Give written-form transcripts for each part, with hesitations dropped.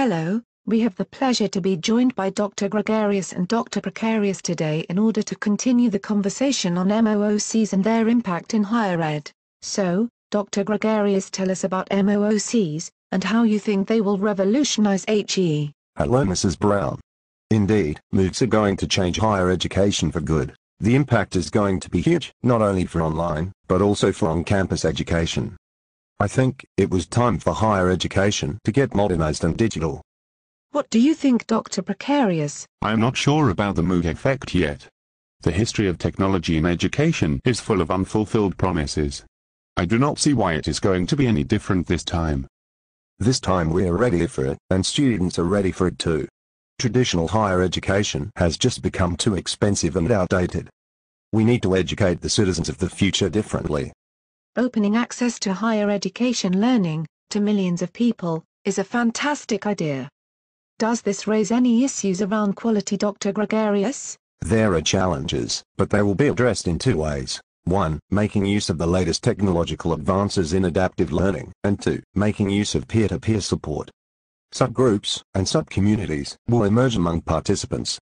Hello, we have the pleasure to be joined by Dr. Gregarious and Dr. Precarious today in order to continue the conversation on MOOCs and their impact in higher ed. So, Dr. Gregarious, tell us about MOOCs, and how you think they will revolutionize HE. Hello Mrs. Brown. Indeed, Moocs are going to change higher education for good. The impact is going to be huge, not only for online, but also for on-campus education. I think it was time for higher education to get modernized and digital. What do you think, Dr. Precarious? I am not sure about the Mooc effect yet. The history of technology in education is full of unfulfilled promises. I do not see why it is going to be any different this time. This time we are ready for it, and students are ready for it too. Traditional higher education has just become too expensive and outdated. We need to educate the citizens of the future differently. Opening access to higher education learning, to millions of people, is a fantastic idea. Does this raise any issues around quality, Dr. Gregarious? There are challenges, but they will be addressed in two ways. 1. Making use of the latest technological advances in adaptive learning, and 2. Making use of peer-to-peer support. Subgroups and sub-communities will emerge among participants.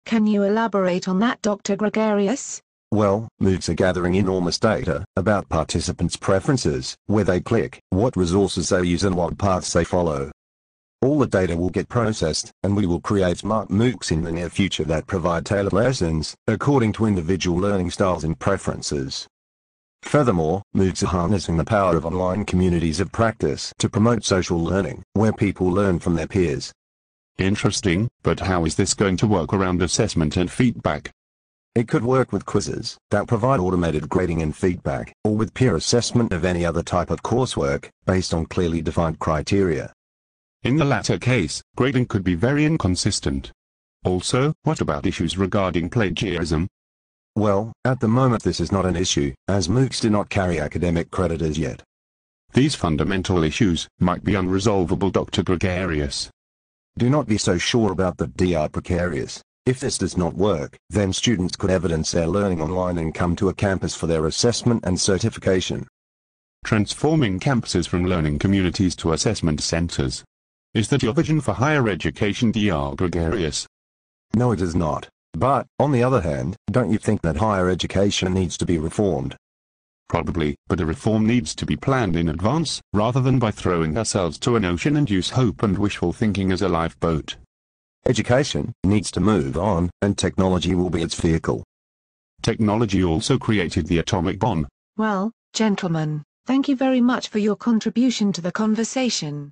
Can you elaborate on that, Dr. Gregarious? Well, Moocs are gathering enormous data about participants' preferences, where they click, what resources they use and what paths they follow. All the data will get processed, and we will create smart Moocs in the near future that provide tailored lessons, according to individual learning styles and preferences. Furthermore, Moocs are harnessing the power of online communities of practice to promote social learning, where people learn from their peers. Interesting, but how is this going to work around assessment and feedback? It could work with quizzes that provide automated grading and feedback, or with peer assessment of any other type of coursework, based on clearly defined criteria. In the latter case, grading could be very inconsistent. Also, what about issues regarding plagiarism? Well, at the moment this is not an issue, as Moocs do not carry academic credit as yet. These fundamental issues might be unresolvable, Dr. Gregarious. Do not be so sure about the Dr. Precarious. If this does not work, then students could evidence their learning online and come to a campus for their assessment and certification. Transforming campuses from learning communities to assessment centers. Is that your vision for higher education, Dr. Gregarious? No, it is not. But, on the other hand, don't you think that higher education needs to be reformed? Probably, but a reform needs to be planned in advance, rather than by throwing ourselves to an ocean and use hope and wishful thinking as a lifeboat. Education needs to move on, and technology will be its vehicle. Technology also created the atomic bomb. Well, gentlemen, thank you very much for your contribution to the conversation.